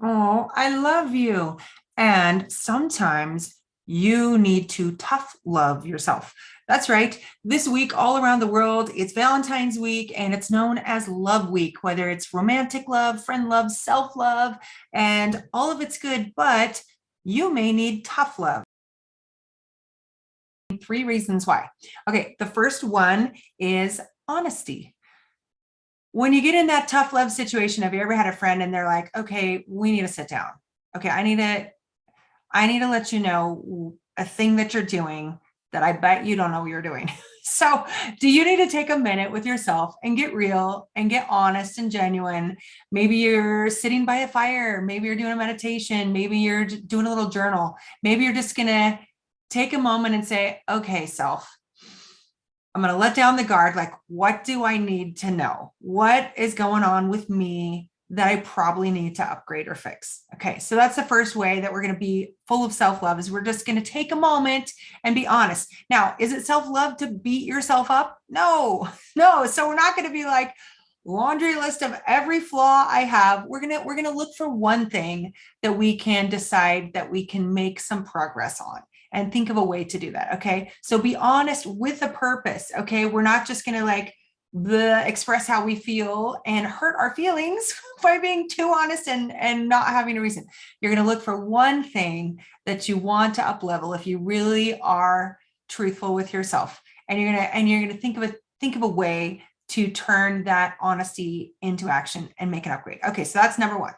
Oh, I love you. And sometimes you need to tough love yourself. That's right. This week, all around the world, it's Valentine's week and it's known as Love Week, whether it's romantic love, friend love, self love, and all of it's good. But you may need tough love. Three reasons why. Okay, the first one is honesty. When you get in that tough love situation, have you ever had a friend and they're like, okay, we need to sit down. Okay, I need to let you know a thing that you're doing that I bet you don't know you're doing. So, do you need to take a minute with yourself and get real and get honest and genuine? Maybe you're sitting by a fire, maybe you're doing a meditation, maybe you're doing a little journal, maybe you're just gonna take a moment and say, okay, self, I'm going to let down the guard. Like, what do I need to know? What is going on with me that I probably need to upgrade or fix? Okay, so that's the first way that we're going to be full of self love is we're just going to take a moment and be honest. Now, is it self love to beat yourself up? No, no. So we're not going to be like, laundry list of every flaw I have. We're gonna look for one thing that we can decide that we can make some progress on and think of a way to do that. Okay. So be honest with a purpose. Okay. We're not just gonna like express how we feel and hurt our feelings by being too honest and not having a reason. You're gonna look for one thing that you want to up level if you really are truthful with yourself. And you're gonna think of a way to turn that honesty into action and make an upgrade. Okay, so that's number one.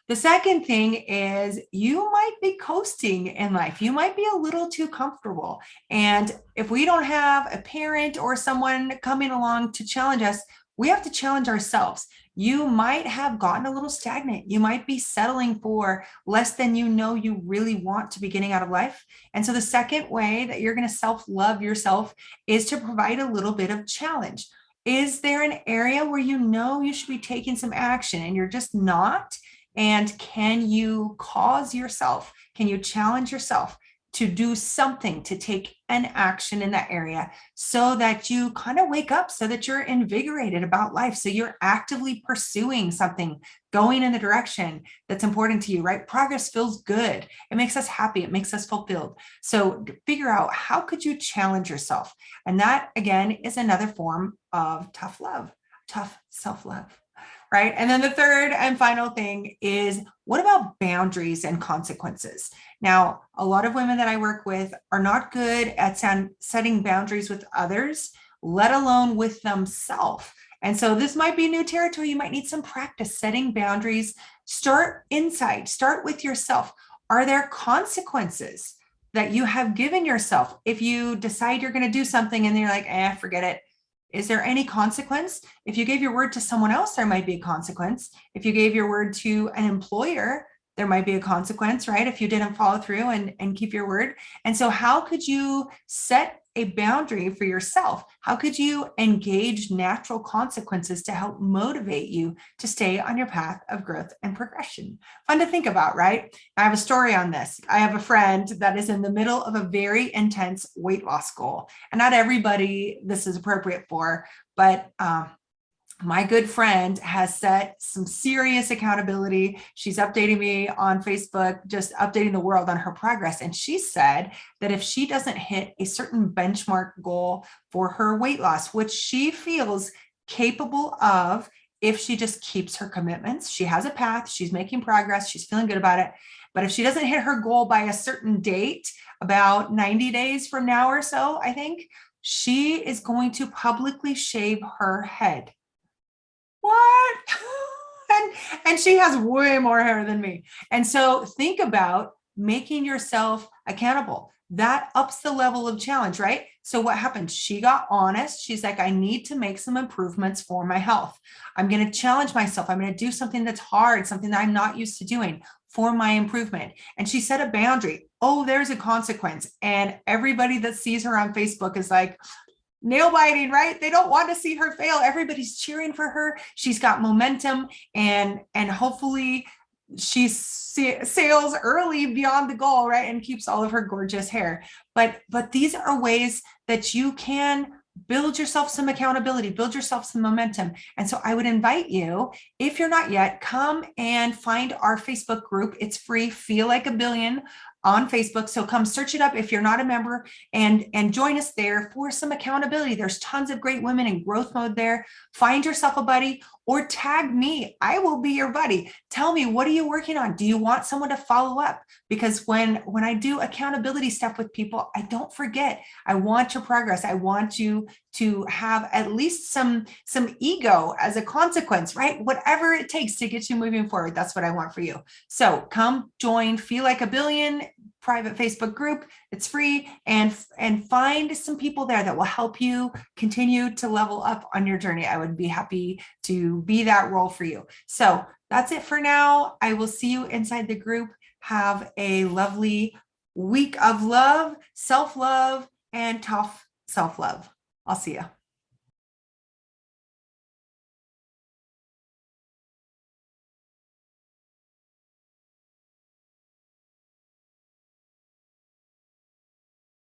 The second thing is you might be coasting in life. You might be a little too comfortable. And if we don't have a parent or someone coming along to challenge us, we have to challenge ourselves. You might have gotten a little stagnant. You might be settling for less than you know you really want to be getting out of life. And so the second way that you're going to self-love yourself is to provide a little bit of challenge. Is there an area where you know you should be taking some action and you're just not? And can you cause yourself, can you challenge yourself to do something, to take an action in that area so that you kind of wake up, so that you're invigorated about life, so you're actively pursuing something, going in the direction that's important to you, right? Progress feels good. It makes us happy. It makes us fulfilled. So figure out how could you challenge yourself? And that, again, is another form of tough love, tough self-love. Right. And then the third and final thing is what about boundaries and consequences? Now, a lot of women that I work with are not good at setting boundaries with others, let alone with themselves. And so this might be new territory. You might need some practice setting boundaries. Start inside, start with yourself. Are there consequences that you have given yourself if you decide you're going to do something and you're like, forget it? Is there any consequence? If you gave your word to someone else, there might be a consequence. If you gave your word to an employer, there might be a consequence, right? If you didn't follow through and keep your word. And so how could you set a boundary for yourself? How could you engage natural consequences to help motivate you to stay on your path of growth and progression? Fun to think about, right? I have a story on this. I have a friend that is in the middle of a very intense weight loss goal. And not everybody this is appropriate for, but my good friend has set some serious accountability. She's updating me on Facebook, just updating the world on her progress. And she said that if she doesn't hit a certain benchmark goal for her weight loss, which she feels capable of, if she just keeps her commitments, she has a path, she's making progress, she's feeling good about it. But if she doesn't hit her goal by a certain date, about 90 days from now or so, I think, she is going to publicly shave her head. What? and she has way more hair than me. And so think about making yourself accountable. That ups the level of challenge, right? So what happened? She got honest. She's like, I need to make some improvements for my health. I'm going to challenge myself. I'm going to do something that's hard, something that I'm not used to doing for my improvement. And she set a boundary. Oh, there's a consequence. And everybody that sees her on Facebook is like, nail biting, right? They don't want to see her fail. Everybody's cheering for her. She's got momentum and hopefully she sails early beyond the goal, right? And keeps all of her gorgeous hair. But these are ways that you can build yourself some accountability, build yourself some momentum. And so I would invite you, if you're not yet, come and find our Facebook group. It's free, Feel Like a Billion on Facebook. So come search it up if you're not a member, and join us there for some accountability. There's tons of great women in growth mode there. Find yourself a buddy or tag me. I will be your buddy. Tell me, what are you working on? Do you want someone to follow up? Because when I do accountability stuff with people, I don't forget. I want your progress. I want you to have at least some ego as a consequence, right? Whatever it takes to get you moving forward. That's what I want for you. So come join Feel Like a Billion private Facebook group. It's free, and find some people there that will help you continue to level up on your journey. I would be happy to be that role for you. So that's it for now. I will see you inside the group. Have a lovely week of love, self-love, and tough self-love. I'll see you.